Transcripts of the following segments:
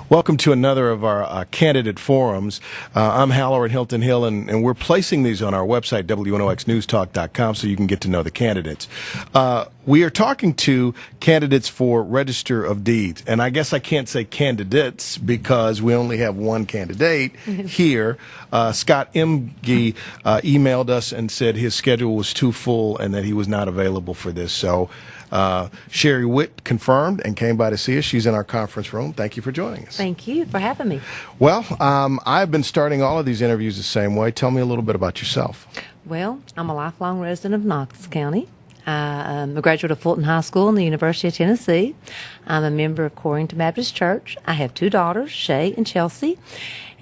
Welcome to another of our candidate forums. I'm Halloran at Hilton Hill, and we're placing these on our website, WNOXnewstalk.com, so you can get to know the candidates. We are talking to candidates for Register of Deeds, and I guess I can't say candidates because we only have one candidate here. Scott Imge emailed us and said his schedule was too full and that he was not available for this. So Sherry Witt confirmed and came by to see us. She's in our conference room. Thank you for joining us. Thank you for having me. Well, I've been starting all of these interviews the same way. Tell me a little bit about yourself. Well, I'm a lifelong resident of Knox County. I'm a graduate of Fulton High School and the University of Tennessee. I'm a member of Corrington Baptist Church. I have two daughters, Shay and Chelsea.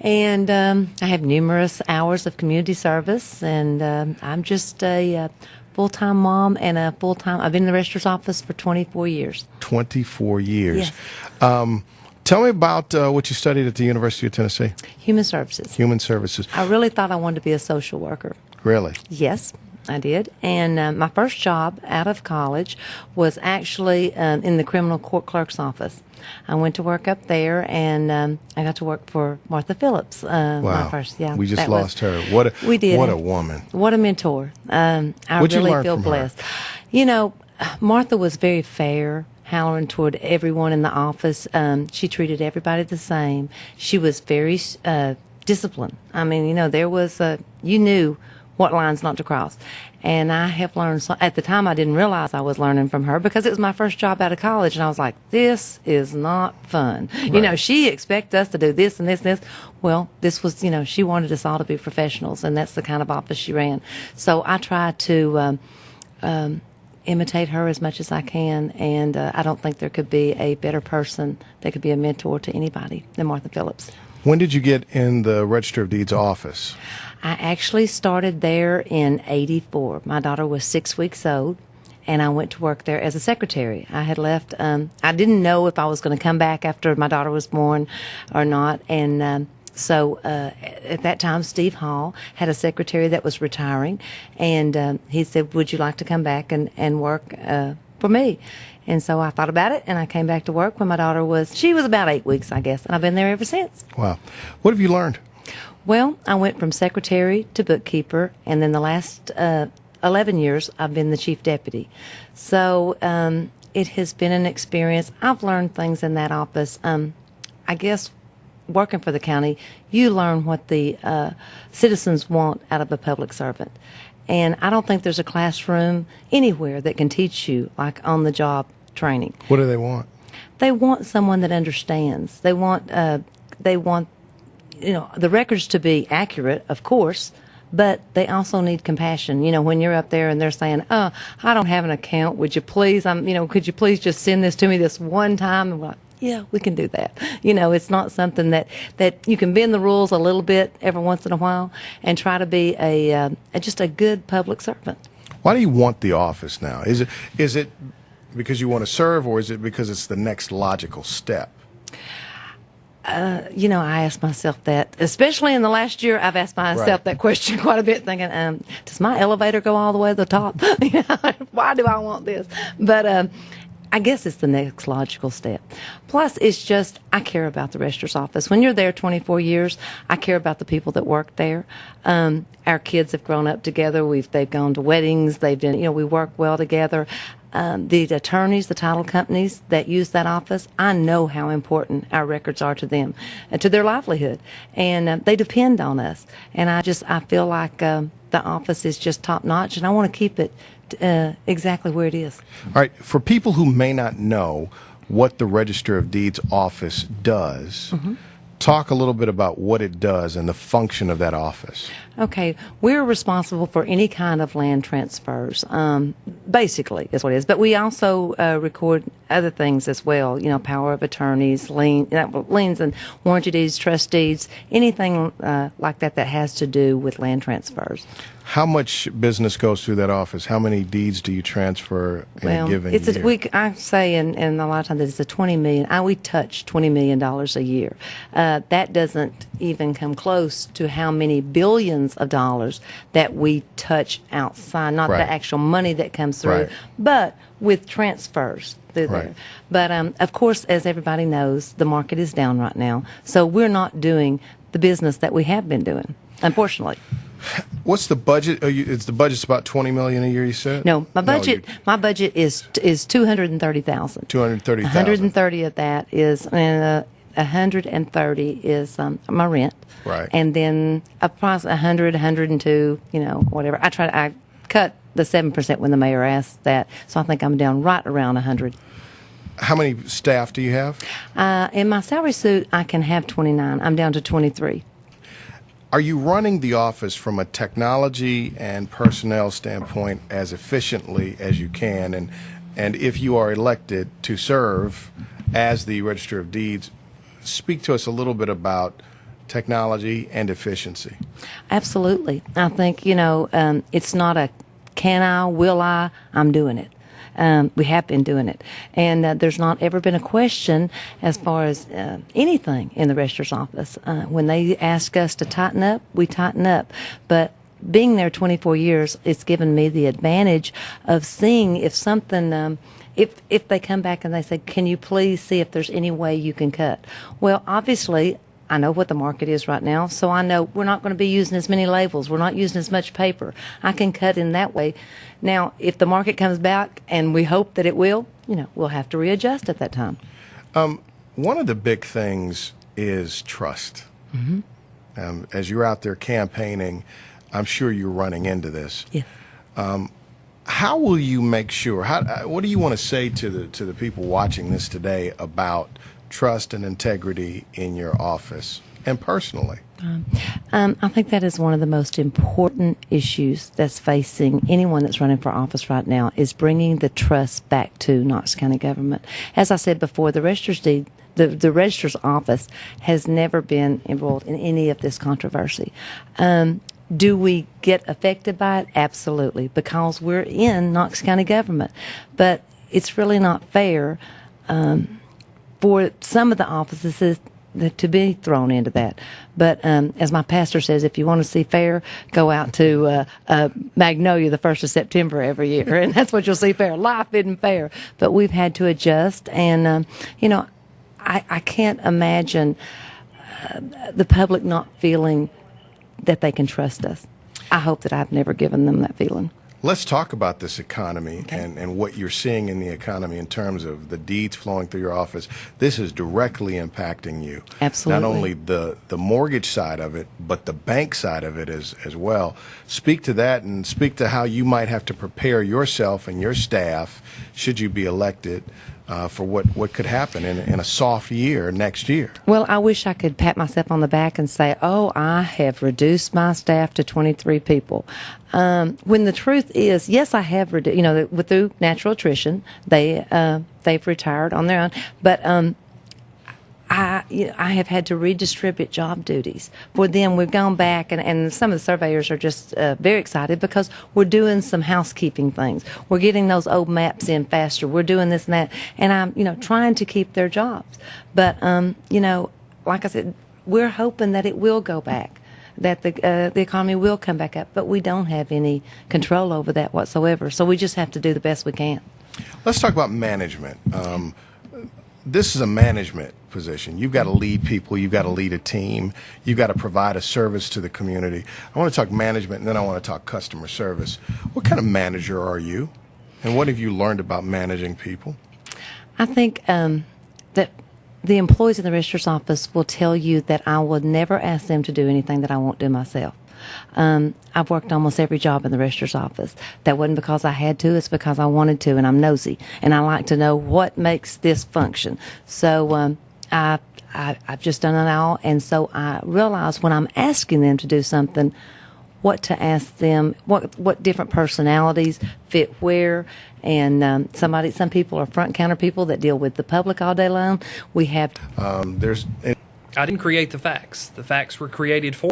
And I have numerous hours of community service. And I'm just a full-time mom and I've been in the registrar's office for 24 years. 24 years. Yes. Tell me about what you studied at the University of Tennessee. Human Services. Human Services. I really thought I wanted to be a social worker. Really? Yes, I did. And my first job out of college was actually in the criminal court clerk's office. I went to work up there, and I got to work for Martha Phillips. Wow. My first, yeah, we just lost her. What a, we did. What a woman. What a mentor. I What'd really you learn feel from blessed. Her? You know, Martha was very fair, Halloran, toward everyone in the office. She treated everybody the same. She was very disciplined. I mean, you know, there was you knew what lines not to cross. And I have learned, at the time I didn't realize I was learning from her because it was my first job out of college, and I was like, this is not fun. Right. You know, she expects us to do this and this and this. Well, this was, you know, she wanted us all to be professionals, and that's the kind of office she ran. So I try to imitate her as much as I can, and I don't think there could be a better person that could be a mentor to anybody than Martha Phillips. When did you get in the Register of Deeds office? I actually started there in '84. My daughter was 6 weeks old, and I went to work there as a secretary. I had left. I didn't know if I was going to come back after my daughter was born or not, and so at that time, Steve Hall had a secretary that was retiring, and he said, would you like to come back and work for me? And so I thought about it, and I came back to work when my daughter was about 8 weeks, I guess, and I've been there ever since. Wow. What have you learned? Well, I went from secretary to bookkeeper, and then the last 11 years, I've been the chief deputy. So it has been an experience. I've learned things in that office. I guess working for the county, you learn what the citizens want out of a public servant. And I don't think there's a classroom anywhere that can teach you like on-the-job training. What do they want? They want someone that understands. They want you know, the records to be accurate, of course, but they also need compassion. You know, when you're up there and they're saying, "Oh, I don't have an account. Would you please? Could you please just send this to me this one time?" And we're like, yeah, we can do that. You know, it's not something that you can bend the rules a little bit every once in a while and try to be just a good public servant. Why do you want the office now? Is it because you want to serve, or is it because it's the next logical step? You know, I asked myself that, especially in the last year. I've asked myself that question quite a bit, thinking, does my elevator go all the way to the top? Why do I want this? But I guess it's the next logical step. Plus, it's just, I care about the registrar's office. When you're there 24 years, I care about the people that work there. Our kids have grown up together. They've gone to weddings. They've been, you know, we work well together. The attorneys, the title companies that use that office, I know how important our records are to them, to their livelihood, and they depend on us. And I feel like the office is just top notch, and I want to keep it exactly where it is. All right, for people who may not know what the Register of Deeds office does, talk a little bit about what it does and the function of that office. Okay, we're responsible for any kind of land transfers, basically is what it is. But we also record other things as well, you know, power of attorneys, liens and warranty deeds, trust deeds, anything like that that has to do with land transfers. How much business goes through that office? How many deeds do you transfer in a given year? I say in a lot of times it's a $20 million. We touch $20 million a year. That doesn't even come close to how many billions of dollars that we touch outside, not the actual money that comes through. But with transfers through Right. there. But of course, as everybody knows, the market is down right now, so we're not doing the business that we have been doing, unfortunately. What's the budget? It's the budget's about $20 million a year, you said? No, my budget is $230,000. $230,000. 130 of that is 130 is my rent. Right. And then approximately 100, 102, whatever. I cut the 7% when the mayor asked that, so I think I'm down right around 100. How many staff do you have? In my salary suit, I can have 29. I'm down to 23. Are you running the office from a technology and personnel standpoint as efficiently as you can? And if you are elected to serve as the Register of Deeds, speak to us a little bit about technology and efficiency. Absolutely. I think, it's not a can I, will I, I'm doing it. We have been doing it. And there's not ever been a question as far as anything in the registrar's office. When they ask us to tighten up, we tighten up. But being there 24 years, it's given me the advantage of seeing if something, if they come back and they say, can you please see if there's any way you can cut? Well, obviously, I know what the market is right now, so I know we're not going to be using as many labels. We're not using as much paper. I can cut in that way. Now, if the market comes back, and we hope that it will, we'll have to readjust at that time. One of the big things is trust. Mm-hmm. As you're out there campaigning, I'm sure you're running into this. Yeah. How will you make sure? What do you want to say to the people watching this today about trust and integrity in your office and personally? I think that is one of the most important issues that's facing anyone that's running for office right now, is bringing the trust back to Knox County government. As I said before, the registrar's deed, the registrar's office has never been involved in any of this controversy. Do we get affected by it? Absolutely, because we're in Knox County government. But it's really not fair for some of the offices to be thrown into that. But as my pastor says, if you want to see fair, go out to Magnolia the 1st of September every year, and that's what you'll see fair. Life isn't fair. But we've had to adjust, and, I can't imagine the public not feeling that they can trust us. I hope that I've never given them that feeling. Let's talk about this economy and what you're seeing in the economy in terms of the deeds flowing through your office. This is directly impacting you. Absolutely. Not only the mortgage side of it, but the bank side of it as well. Speak to that, and speak to how you might have to prepare yourself and your staff, should you be elected, for what could happen in a soft year next year. Well, I wish I could pat myself on the back and say, oh, I have reduced my staff to 23 people. When the truth is, yes, I have reduced, through natural attrition, they've retired on their own, but I have had to redistribute job duties for them. We've gone back, and some of the surveyors are just very excited because we're doing some housekeeping things. We're getting those old maps in faster. We're doing this and that, and I'm, trying to keep their jobs. But, like I said, we're hoping that it will go back, that the economy will come back up, but we don't have any control over that whatsoever. So we just have to do the best we can. Let's talk about management. This is a management position. You've got to lead people. You've got to lead a team. You've got to provide a service to the community. I want to talk management, and then I want to talk customer service. What kind of manager are you, and what have you learned about managing people? I think that the employees in the registrar's office will tell you that I will never ask them to do anything that I won't do myself. I've worked almost every job in the registrar's office. That wasn't because I had to, it's because I wanted to, and I'm nosy, and I like to know what makes this function. So I've just done it all, and so I realize when I'm asking them to do something, what to ask them, what different personalities fit where, and some people are front counter people that deal with the public all day long. We have I didn't create the facts. The facts were created for